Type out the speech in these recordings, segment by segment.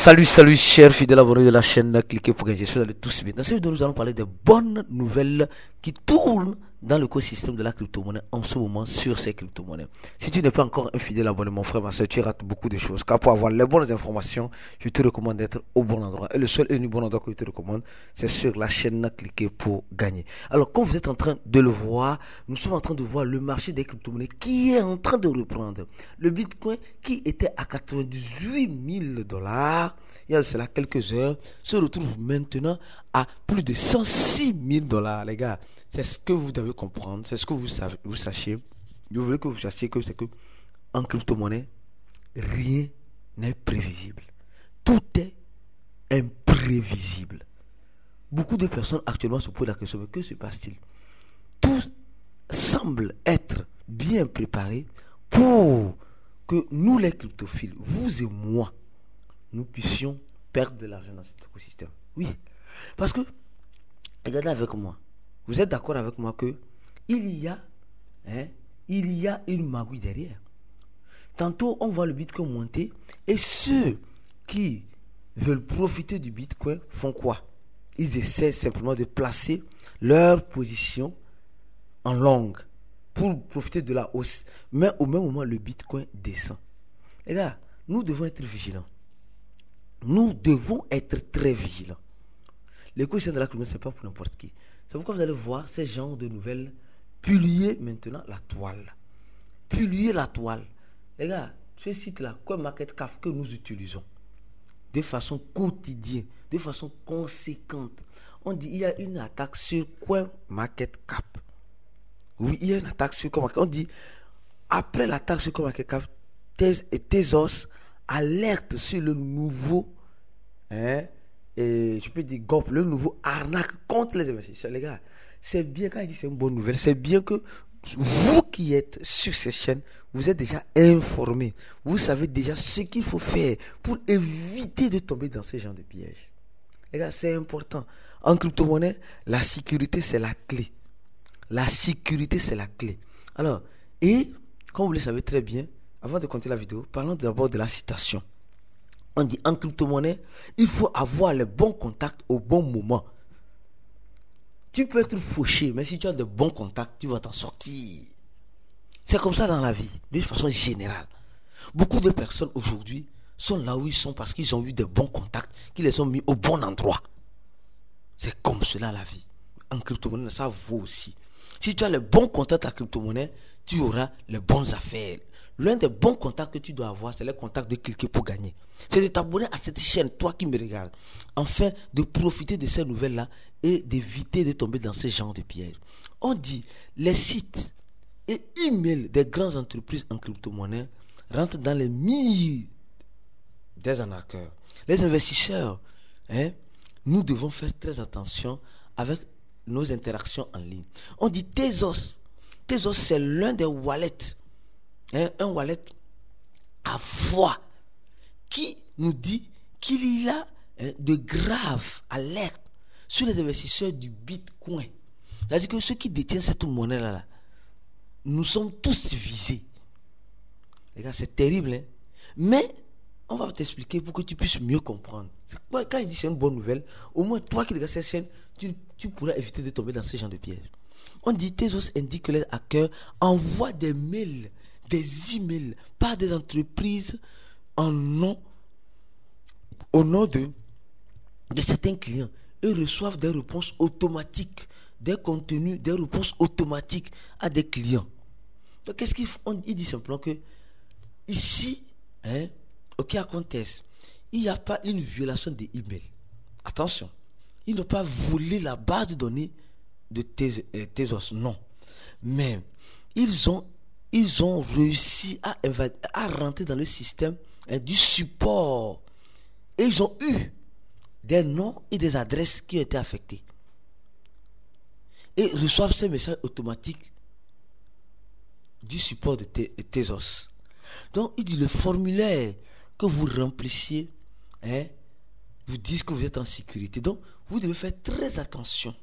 Salut, chers fidèles abonnés de la chaîne, cliquez pour gagner. Je suis allé tous bien. Dans cette vidéo, nous allons parler des bonnes nouvelles qui tournent dans l'écosystème de la crypto-monnaie en ce moment sur ces crypto-monnaies. Si tu n'es pas encore un fidèle abonné, mon frère, ma soeur, tu rates beaucoup de choses. Car pour avoir les bonnes informations, je te recommande d'être au bon endroit. Et le seul et unique bon endroit que je te recommande, c'est sur la chaîne, cliquez pour gagner. Alors, comme vous êtes en train de le voir, nous sommes en train de voir le marché des crypto-monnaies qui est en train de reprendre. Le Bitcoin qui était à 98 000 $, il y a cela quelques heures, se retrouve maintenant à plus de 106 000 $, les gars. C'est ce que vous devez comprendre, c'est ce que vous savez, vous sachiez. Je voulais que vous sachiez que c'est que en crypto-monnaie, rien n'est prévisible. Tout est imprévisible. Beaucoup de personnes actuellement se posent la question, mais que se passe-t-il? Tout semble être bien préparé pour que nous les cryptophiles, vous et moi, nous puissions perdre de l'argent dans cet écosystème. Oui, parce que, regardez avec moi, vous êtes d'accord avec moi que il y a une magouille derrière. Tantôt, on voit le Bitcoin monter et ceux qui veulent profiter du Bitcoin font quoi? Ils essaient simplement de placer leur position en longue pour profiter de la hausse. Mais au même moment, le Bitcoin descend. Les gars, nous devons être vigilants. Nous devons être très vigilants. L'écosystème de la crypto, ce n'est pas pour n'importe qui. C'est pourquoi vous allez voir ces genres de nouvelles publier maintenant la toile. Publier la toile. Les gars, ce site-là, CoinMarketCap que nous utilisons de façon quotidienne, de façon conséquente. On dit il y a une attaque sur CoinMarketCap. Oui, il y a une attaque sur CoinMarketCap. On dit après l'attaque sur CoinMarketCap, Tezos alerte sur le nouveau et je peux dire GOP, le nouveau arnaque contre les investisseurs. Les gars, c'est bien, quand il dit c'est une bonne nouvelle, c'est bien que vous qui êtes sur cette chaîne, vous êtes déjà informés. Vous savez déjà ce qu'il faut faire pour éviter de tomber dans ce genre de pièges. Les gars, c'est important. En crypto-monnaie, la sécurité, c'est la clé. La sécurité, c'est la clé. Alors, et comme vous le savez très bien, avant de continuer la vidéo, parlons d'abord de la citation. On dit en crypto-monnaie, il faut avoir les bons contacts au bon moment. Tu peux être fauché, mais si tu as de bons contacts, tu vas t'en sortir. C'est comme ça dans la vie, de façon générale. Beaucoup de personnes aujourd'hui sont là où ils sont parce qu'ils ont eu de bons contacts, qui les ont mis au bon endroit. C'est comme cela la vie. En crypto-monnaie, ça vaut aussi. Si tu as les bons contacts à crypto-monnaie, tu auras les bonnes affaires. L'un des bons contacts que tu dois avoir, c'est le contact de cliquer pour gagner. C'est de t'abonner à cette chaîne, toi qui me regardes, afin de profiter de ces nouvelles-là et d'éviter de tomber dans ce genre de pièges. On dit, les sites et emails des grandes entreprises en crypto-monnaie rentrent dans les mires des arnaqueurs. Les investisseurs, nous devons faire très attention avec nos interactions en ligne. On dit Tezos. Tezos, c'est l'un des wallets. Un wallet à foi qui nous dit qu'il y a de graves alertes sur les investisseurs du Bitcoin. C'est-à-dire que ceux qui détiennent cette monnaie-là, nous sommes tous visés. Les gars, c'est terrible, hein? Mais on va t'expliquer pour que tu puisses mieux comprendre. Quand il dit c'est une bonne nouvelle, au moins toi qui regardes cette chaîne, tu pourras éviter de tomber dans ce genre de pièges. On dit Tezos indique que les hackers envoient des mails, des emails par des entreprises au nom de certains clients et reçoivent des réponses automatiques, des contenus, des réponses automatiques à des clients. Donc qu'est-ce qu'il faut? Il dit simplement que ici, au Cointest, il n'y a pas une violation des emails. Attention, ils n'ont pas volé la base de données de Tezos, non. Mais ils ont réussi à rentrer dans le système du support. Et ils ont eu des noms et des adresses qui ont été affectés. Et reçoivent ces messages automatiques du support de Tezos. Donc, il dit le formulaire que vous remplissiez vous dit que vous êtes en sécurité. Donc, vous devez faire très attention.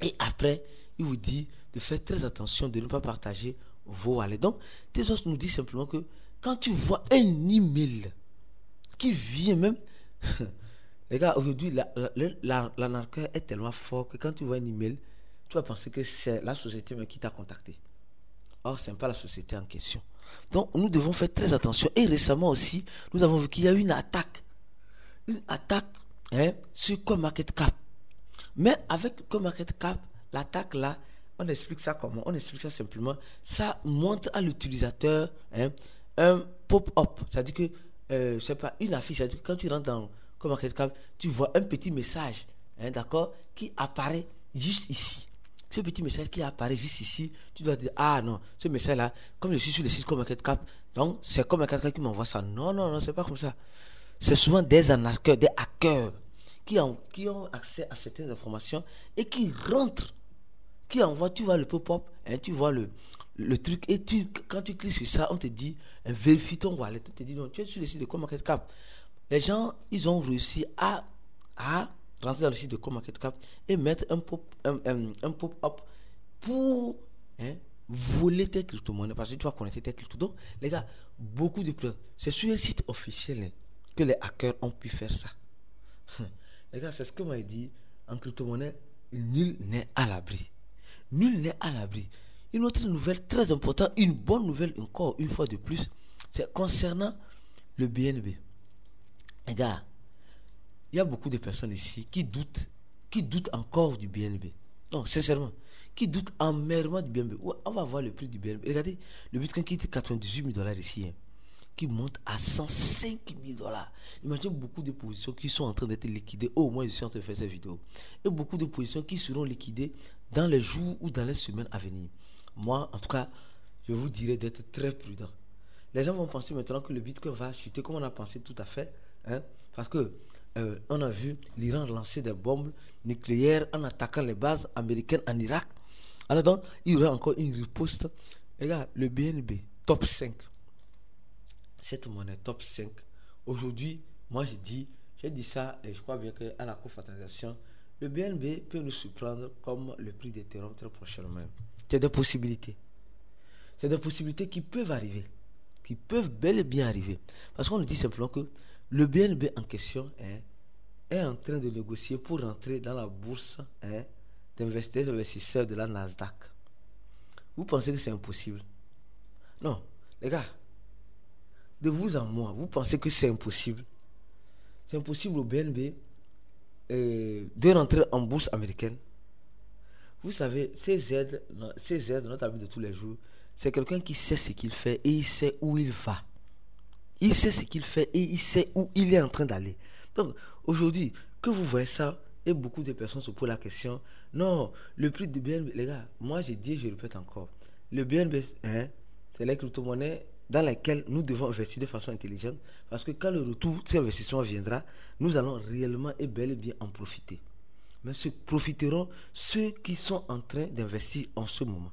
Et après, il vous dit de faire très attention de ne pas partager vos wallets. Donc, Tezos nous dit simplement que quand tu vois un email qui vient même. Les gars, aujourd'hui, l'arnaqueur est tellement fort que quand tu vois un email, tu vas penser que c'est la société même qui t'a contacté. Or, ce n'est pas la société en question. Donc, nous devons faire très attention. Et récemment aussi, nous avons vu qu'il y a eu une attaque. Une attaque sur CoinMarketCap. Mais avec CoinMarketCap, l'attaque là, on explique ça comment? On explique ça simplement. Ça montre à l'utilisateur un pop-up. C'est-à-dire que, c'est pas une affiche. C'est-à-dire que quand tu rentres dans CoinMarketCap, tu vois un petit message, d'accord, qui apparaît juste ici. Ce petit message qui apparaît juste ici, tu dois dire, ah non, ce message-là, comme je suis sur le site CoinMarketCap, donc c'est CoinMarketCap qui m'envoie ça. Non, non, non, c'est pas comme ça. C'est souvent des arnaqueurs, des hackers qui ont accès à certaines informations et qui rentrent, qui envoient, tu vois le pop-up, tu vois le truc, et quand tu cliques sur ça, on te dit, vérifie ton wallet. On te dit, non, tu es sur le site de CoinMarketCap. Les gens, ils ont réussi à rentrer dans le site de CoinMarketCap et mettre un pop-up pour voler tes crypto-monnaies, parce que tu vas connecter tes crypto. Donc, les gars, beaucoup de preuves. C'est sur un site officiel que les hackers ont pu faire ça. Les gars, c'est ce que m'a dit. En crypto-monnaie, nul n'est à l'abri. Nul n'est à l'abri. Une autre nouvelle très importante, une bonne nouvelle encore une fois de plus, c'est concernant le BNB. Les gars, il y a beaucoup de personnes ici qui doutent encore du BNB. Non, sincèrement, qui doutent amèrement du BNB. Ouais, on va voir le prix du BNB. Regardez, le Bitcoin qui était 98 000 $ ici, qui monte à 105 000 $. Imaginez beaucoup de positions qui sont en train d'être liquidées. Au moins, je suis en train de faire cette vidéo. Et beaucoup de positions qui seront liquidées dans les jours ou dans les semaines à venir. Moi, en tout cas, je vous dirais d'être très prudent. Les gens vont penser maintenant que le Bitcoin va chuter, comme on a pensé tout à fait. Parce que on a vu l'Iran lancer des bombes nucléaires en attaquant les bases américaines en Irak. Alors donc, il y aura encore une riposte. Les gars, le BNB, top 5. Cette monnaie top 5. Aujourd'hui, moi j'ai dit ça et je crois bien qu'à la confrontation, le BNB peut nous surprendre comme le prix d'Ethereum très prochainement. C'est des possibilités. C'est des possibilités qui peuvent arriver. Qui peuvent bel et bien arriver. Parce qu'on nous dit simplement que le BNB en question est en train de négocier pour rentrer dans la bourse des investisseurs de la Nasdaq. Vous pensez que c'est impossible? Non, les gars, de vous à moi, vous pensez que c'est impossible? C'est impossible au BNB de rentrer en bourse américaine. Vous savez, CZ, notre ami de tous les jours, c'est quelqu'un qui sait ce qu'il fait et il sait où il va. Il sait ce qu'il fait et il sait où il est en train d'aller. Donc, aujourd'hui, que vous voyez ça, et beaucoup de personnes se posent la question, non, le prix du BNB, les gars, moi j'ai dit, je répète encore, le BNB, c'est les crypto-monnaies dans lesquelles nous devons investir de façon intelligente, parce que quand le retour de cet investissement viendra, nous allons réellement et bel et bien en profiter. Mais profiteront ceux qui sont en train d'investir en ce moment.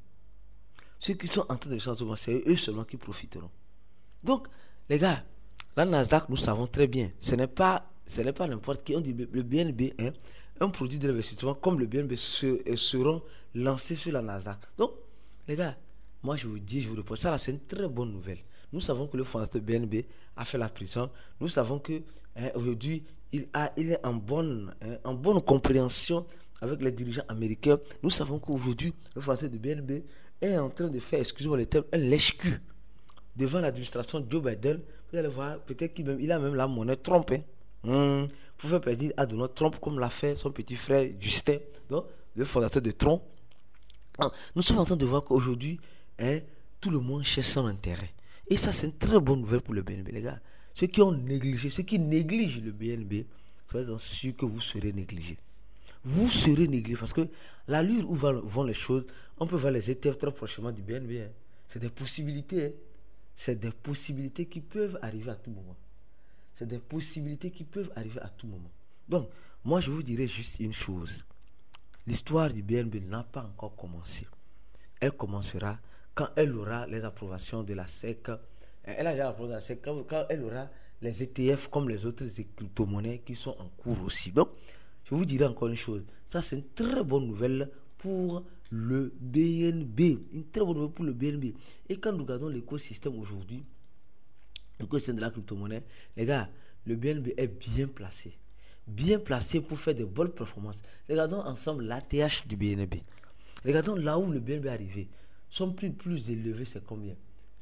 Ceux qui sont en train d'investir en ce moment, c'est eux seulement qui profiteront. Donc, les gars, la Nasdaq, nous savons très bien, ce n'est pas n'importe qui. On dit le BNB, un produit d'investissement comme le BNB seront lancés sur la Nasdaq. Donc, les gars, moi je vous dis, je vous réponds, ça là, c'est une très bonne nouvelle. Nous savons que le fondateur BNB a fait la prison. Nous savons que aujourd'hui, il est en bonne compréhension avec les dirigeants américains. Nous savons qu'aujourd'hui, le fondateur de BNB est en train de faire, excusez-moi le terme, un lèche-cul devant l'administration Joe Biden. Vous allez voir, peut-être qu'il a même la monnaie Trump. Pour faire plaisir à Donald Trump, comme l'a fait son petit frère Justin, donc, le fondateur de Tron. Nous sommes en train de voir qu'aujourd'hui, tout le monde cherche son intérêt. Et ça, c'est une très bonne nouvelle pour le BNB, les gars. Ceux qui négligent le BNB, soyez sûrs que vous serez négligés. Vous serez négligés parce que l'allure où vont les choses, on peut voir les ETF très prochainement du BNB. C'est des possibilités. C'est des possibilités qui peuvent arriver à tout moment. C'est des possibilités qui peuvent arriver à tout moment. Donc, moi, je vous dirais juste une chose. L'histoire du BNB n'a pas encore commencé. Elle commencera quand elle aura les approbations de la SEC. Elle a déjà l'approbation de la SEC quand elle aura les ETF comme les autres crypto-monnaies qui sont en cours aussi. Donc, je vous dirai encore une chose. Ça, c'est une très bonne nouvelle pour le BNB. Une très bonne nouvelle pour le BNB. Et quand nous regardons l'écosystème aujourd'hui, l'écosystème de la crypto-monnaie, les gars, le BNB est bien placé. Bien placé pour faire de bonnes performances. Regardons ensemble l'ATH du BNB. Regardons là où le BNB est arrivé. Son prix plus élevé, c'est combien?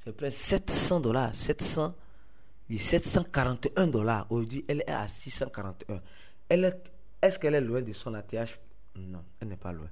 C'est presque $700. 741 dollars. Aujourd'hui, elle est à 641. Est-ce qu'elle est loin de son ATH? Non, elle n'est pas loin.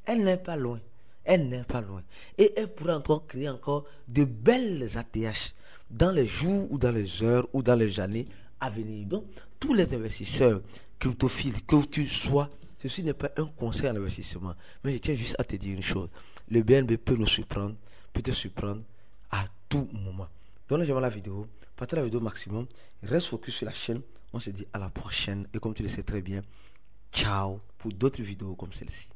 Elle n'est pas loin. Elle n'est pas loin. Et elle pourrait encore créer encore de belles ATH dans les jours ou dans les heures ou dans les années à venir. Donc, tous les investisseurs cryptophiles, que tu sois, ceci n'est pas un conseil en investissement. Mais je tiens juste à te dire une chose. Le BNB peut nous surprendre, peut te surprendre à tout moment. Donc, j'aime la vidéo. Partagez la vidéo au maximum. Reste focus sur la chaîne. On se dit à la prochaine. Et comme tu le sais très bien, ciao pour d'autres vidéos comme celle-ci.